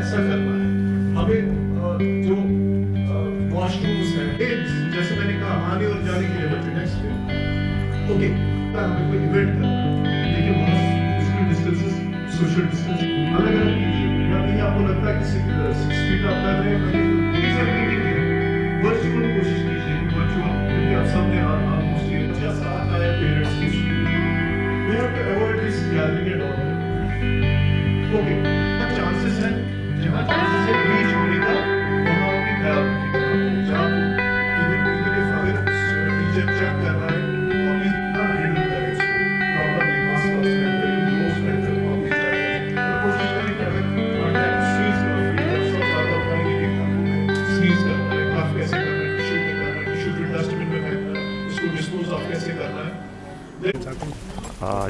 ऐसा करना है, हमें जो वॉशरूम्स हैं, जैसे मैंने कहा आने और जाने के लिए बच्चे नेक्स्ट डे ओके हमें कोई इवेंट करना है, लेकिन वहाँ फिजिकल डिस्टेंसेस, सोशल डिस्टेंसिंग अलग अलग कीजिए। या कहीं आपको लगता है कि 6 फीट आप कर रहे हैं, वर्चुअल कोशिश कीजिए कि वर्चुअल, क्योंकि आप सबने ऑलमोस्ट जैसा आता है पेरेंट्स की we have to avoid this gathering and all. Okay, chances हैं, जहाँ chances है reach होने का, वहाँ आपकी ख्याल रखिएगा। जहाँ even if अगर teacher check कर रहा है, तो please ना handle करें इसको properly, mask spend करें, gloves spend करें, properly check करें। और कोशिश करें कि अगर contact squeeze करो, feedback सब ज़्यादा उठाएंगे कि squeeze करना है, cough कैसे करना है, tissue में करना है, tissue फिर dustbin में फेंकना है, इसको dispose of कैसे करना है।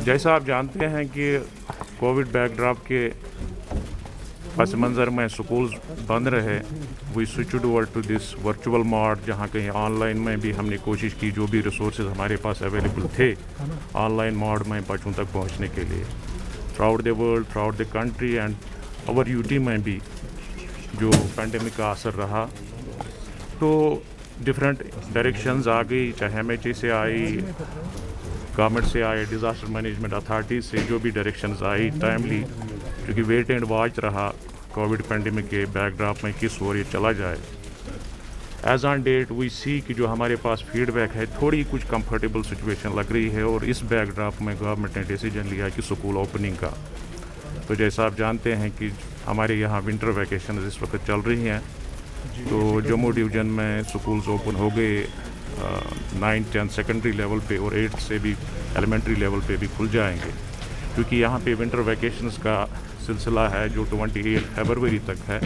जैसा आप जानते हैं कि कोविड बैकड्रॉप के पस मंज़र में स्कूल्स बंद रहे, we switched over to this virtual mode, जहाँ कहीं ऑनलाइन में भी हमने कोशिश की जो भी रिसोर्सेज हमारे पास अवेलेबल थे ऑनलाइन मोड में बच्चों तक पहुँचने के लिए। Throughout the world, throughout the country and our UT में भी जो पेंडेमिक का असर रहा, तो डिफरेंट डायरेक्शंस आ गई, चाहे MHA से आई, गवर्नमेंट से आए, डिज़ास्टर मैनेजमेंट अथॉरिटीज़ से जो भी डायरेक्शंस आई टाइमली, क्योंकि वेट एंड वॉच रहा कोविड पेंडेमिक के बैकड्रॉप में किस ओर ये चला जाए। एज ऑन डेट वी सी कि जो हमारे पास फीडबैक है, थोड़ी कुछ कंफर्टेबल सिचुएशन लग रही है, और इस बैकड्रॉप में गवर्नमेंट ने डिसीजन लिया कि स्कूल ओपनिंग का। तो जैसा आप जानते हैं कि हमारे यहाँ विंटर वैकेशन इस वक्त चल रही हैं, तो जम्मू डिवीज़न में स्कूल्स ओपन हो गए 9, 10 सेकेंडरी लेवल पे, और 8 से भी एलिमेंट्री लेवल पे भी खुल जाएंगे, क्योंकि यहाँ पे विंटर वैकेशंस का सिलसिला है जो 28 फरवरी तक है।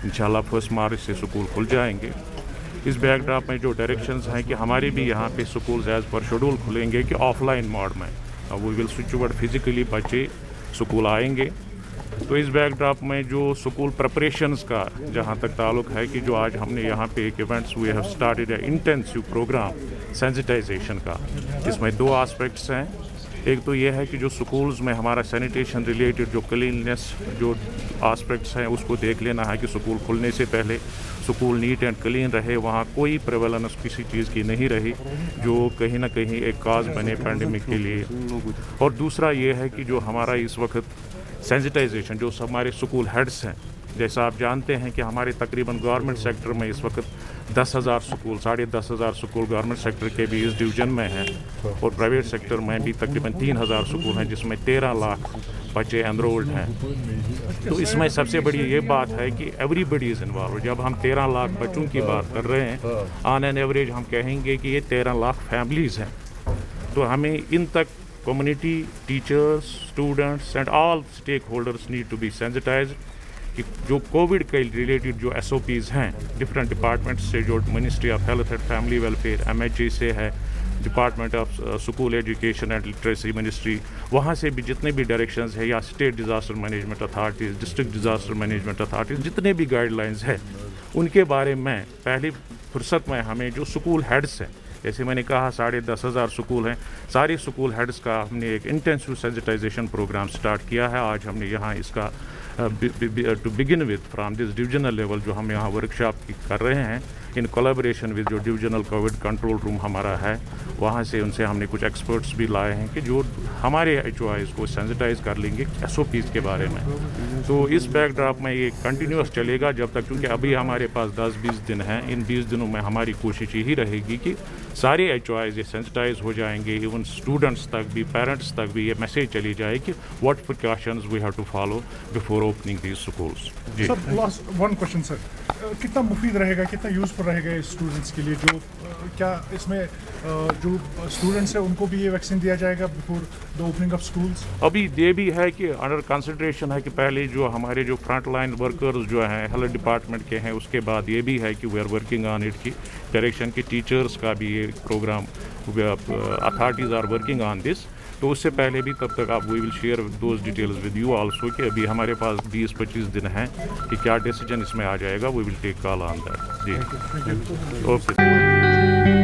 इंशाल्लाह 1 मार्च से स्कूल खुल जाएंगे। इस बैकड्रॉप में जो डायरेक्शंस हैं कि हमारे भी यहाँ पे स्कूल्स एज़ पर शेड्यूल खुलेंगे कि ऑफलाइन मोड में, we will switch over physically, बच्चे स्कूल आएंगे। तो इस बैकड्रॉप में जो स्कूल प्रिपरेशंस का जहाँ तक ताल्लुक है कि जो आज हमने यहाँ पे एक events we have started intensive program sensitization का। इसमें 2 एस्पेक्ट्स हैं। एक तो ये है कि जो स्कूल्स में हमारा सैनिटेशन रिलेटेड जो क्लीननेस जो एस्पेक्ट्स हैं उसको देख लेना है कि स्कूल खुलने से पहले स्कूल नीट एंड क्लीन रहे, वहाँ कोई प्रेवलेंस किसी चीज़ की नहीं रही जो कहीं ना कहीं एक काज बने पेंडेमिक के लिए। और दूसरा ये है कि जो हमारा इस वक्त सेंसिटाइजेशन जो हमारे स्कूल हेड्स हैं, जैसा आप जानते हैं कि हमारे तकरीबन गवर्नमेंट सेक्टर में इस वक्त 10,000 स्कूल, 10,500 स्कूल गवर्नमेंट सेक्टर के भी इस डिवीज़न में हैं, और प्राइवेट सेक्टर में भी तकरीबन 3,000 स्कूल हैं, जिसमें 13 लाख बच्चे एनरोल्ड हैं। तो इसमें सबसे बड़ी ये बात है कि एवरीबडी इज़ इन्वॉल्व। जब हम 13 लाख बच्चों की बात कर रहे हैं, ऑन एन एवरेज हम कहेंगे कि ये 13 लाख फैमिलीज़ हैं, तो हमें इन तक community, teachers, students and all stakeholders need to be sensitized कि जो कोविड के रिलेटेड जो SOPs हैं डिफरेंट डिपार्टमेंट्स से, जो ministry of health and family welfare MHA से है, department of school education and literacy ministry, वहाँ से भी जितने भी डायरेक्शंस है, या state disaster management authorities, district disaster management authorities, जितने भी गाइडलाइंस है उनके बारे में पहली फुर्सत में हमें जो स्कूल हेड्स हैं, जैसे मैंने कहा 10,500 स्कूल हैं, सारे स्कूल हेड्स का हमने एक इंटेंसिव सेंसिटाइजेशन प्रोग्राम स्टार्ट किया है। आज हमने यहाँ इसका to begin with from this divisional level जो हम यहाँ वर्कशॉप कर रहे हैं इन कोलैबोरेशन विद जो डिविजनल कोविड कंट्रोल रूम हमारा है, वहाँ से उनसे हमने कुछ एक्सपर्ट्स भी लाए हैं कि जो हमारे HOIs को सेंसिटाइज कर लेंगे SOPs के बारे में। तो इस बैकड्रॉप में ये कंटिन्यूस चलेगा जब तक, क्योंकि अभी हमारे पास 10-20 दिन हैं। इन 20 दिनों में हमारी कोशिश यही रहेगी कि सारे HOIs ये सेंसिटाइज हो जाएंगे, इवन स्टूडेंट्स तक भी, पेरेंट्स तक भी ये मैसेज चली जाए कि what precautions we have to follow before opening these schools. जी sir, last one question sir, कितना मुफीद रहेगा, कितना यूज़फुल रहेगा स्टूडेंट्स के लिए? जो क्या इसमें जो स्टूडेंट्स हैं उनको भी ये वैक्सीन दिया जाएगा before the opening of schools? अभी ये भी है कि अंडर कंसिडरेशन है कि पहले जो हमारे जो फ्रंट लाइन वर्कर्स जो हैं हेल्थ डिपार्टमेंट के हैं, उसके बाद ये भी है कि we are working on it की डायरेक्शन की टीचर्स का भी ये program, authorities are working on this. तो उससे पहले भी तब तक आप we will share those details with you also कि अभी हमारे पास 20-25 दिन हैं कि क्या डिसीजन इसमें आ जाएगा, we will take call on that. जी ओके।